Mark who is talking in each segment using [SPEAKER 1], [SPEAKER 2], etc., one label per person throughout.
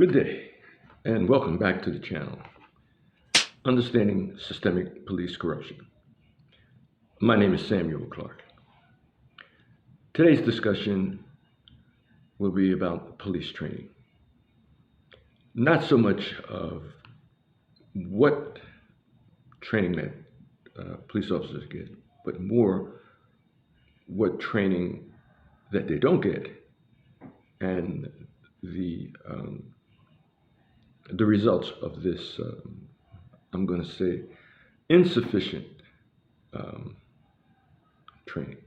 [SPEAKER 1] Good day, and welcome back to the channel, Understanding Systemic Police Corruption. My name is Samuel Clark. Today's discussion will be about police training. Not so much of what training that police officers get, but more what training that they don't get and the results of this, I'm going to say, insufficient training.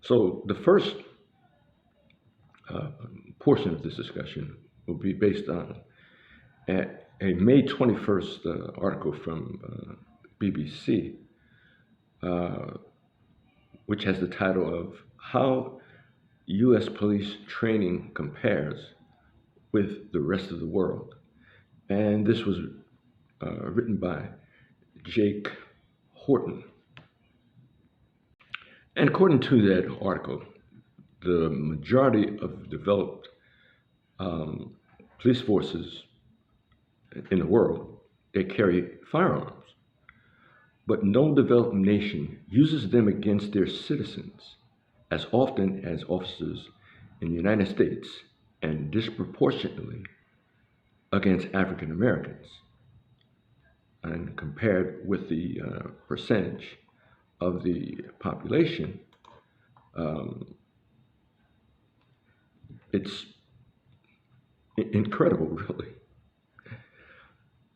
[SPEAKER 1] So the first portion of this discussion will be based on a May 21st article from BBC, which has the title of How U.S. Police Training Compares with the Rest of the World. And this was written by Jake Horton. And according to that article, the majority of developed police forces in the world, they carry firearms. But no developed nation uses them against their citizens as often as officers in the United States, and disproportionately against African Americans. And compared with the percentage of the population, it's incredible, really.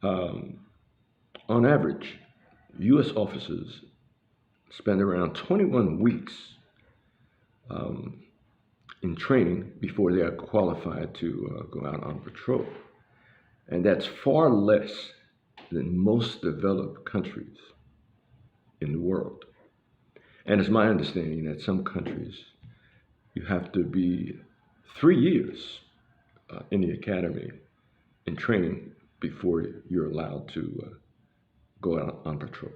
[SPEAKER 1] On average, U.S. officers spend around 21 weeks in training before they are qualified to go out on patrol. And that's far less than most developed countries in the world. And it's my understanding that some countries, you have to be 3 years in the academy in training before you're allowed to go out on patrol.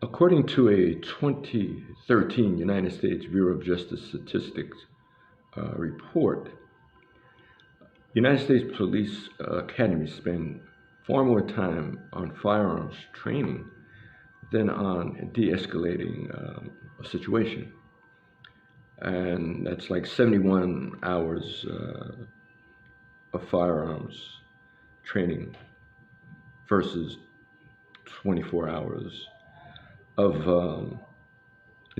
[SPEAKER 1] According to a 2013 United States Bureau of Justice Statistics report, United States Police academies spend far more time on firearms training than on de-escalating a situation. And that's like 71 hours of firearms training versus 24 hours of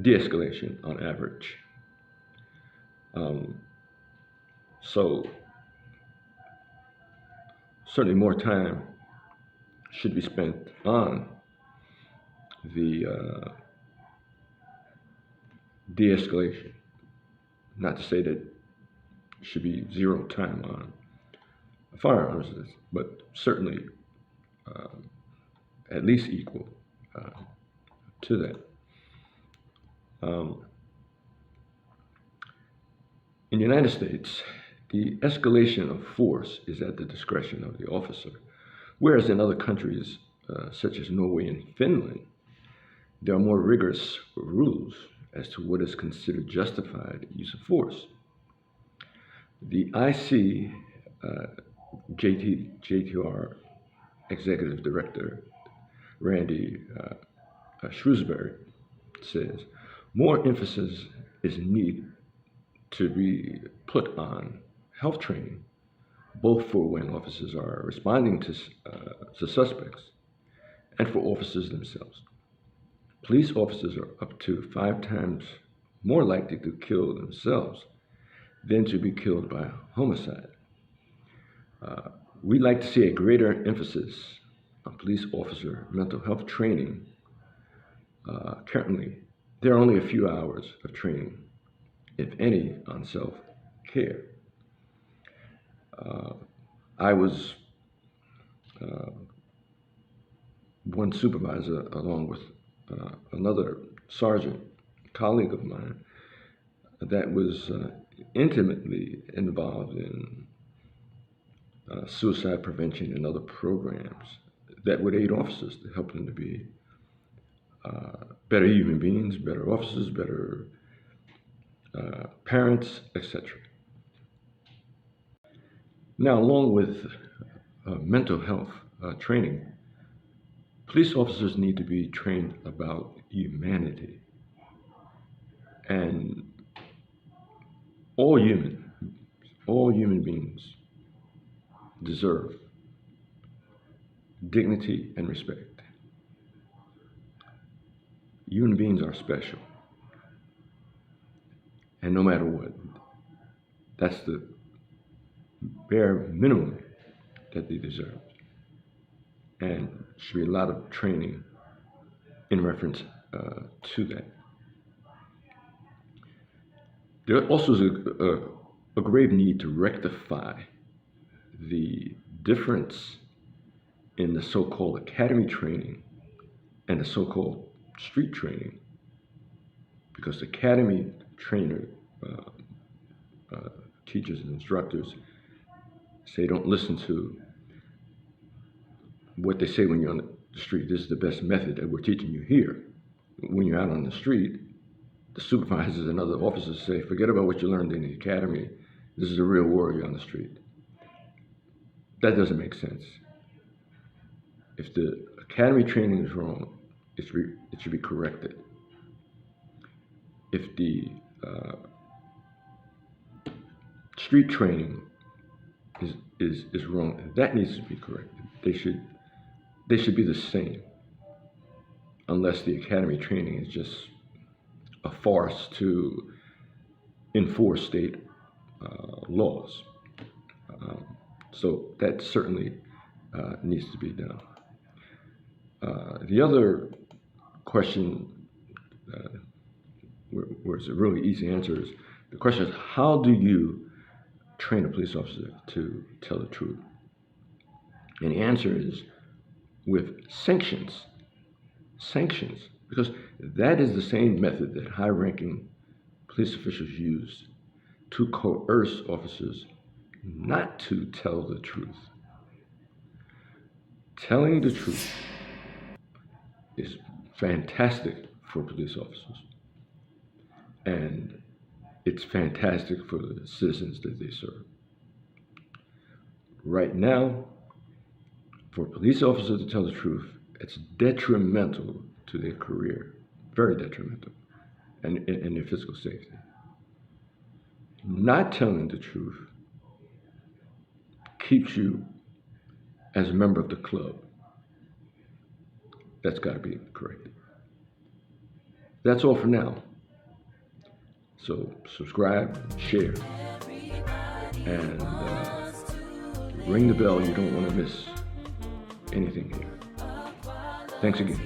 [SPEAKER 1] de-escalation on average. So certainly more time should be spent on the de-escalation. Not to say that it should be zero time on firearms, but certainly at least equal to that. In the United States, the escalation of force is at the discretion of the officer, whereas in other countries, such as Norway and Finland, there are more rigorous rules as to what is considered justified use of force. The JTR Executive Director, Randy Shrewsbury, says, more emphasis is needed to be put on health training, both for when officers are responding to suspects and for officers themselves. Police officers are up to 5 times more likely to kill themselves than to be killed by homicide. We'd like to see a greater emphasis on police officer mental health training. Currently, there are only a few hours of training, if any, on self-care. I was one supervisor along with another sergeant, colleague of mine, that was intimately involved in suicide prevention and other programs that would aid officers to help them to be better human beings, better officers, better parents, etc. Now, along with mental health training, police officers need to be trained about humanity. And all human beings deserve dignity and respect. Human beings are special. And no matter what, that's the bare minimum that they deserve. And should be a lot of training in reference to that. There also is a grave need to rectify the difference in the so-called academy training and the so-called street training, because the academy trainer, teachers and instructors say don't listen to what they say when you're on the street. This is the best method that we're teaching you here. When you're out on the street, the supervisors and other officers say, forget about what you learned in the academy. This is the real world, you're on the street. That doesn't make sense. If the academy training is wrong, it should be corrected. If the street training is wrong, that needs to be corrected. They should be the same, unless the academy training is just a farce to enforce state laws. So that certainly needs to be done. The other question, where it's a really easy answer, is the question is, how do you train a police officer to tell the truth? And the answer is with sanctions. Sanctions, because that is the same method that high-ranking police officials use to coerce officers not to tell the truth. Telling the truth is fantastic for police officers, and it's fantastic for the citizens that they serve. Right now, for a police officer to tell the truth, it's detrimental to their career, very detrimental, and their physical safety. Not telling the truth keeps you as a member of the club. That's got to be corrected. That's all for now. So subscribe, share, and ring the bell. You don't want to miss anything here. Thanks again.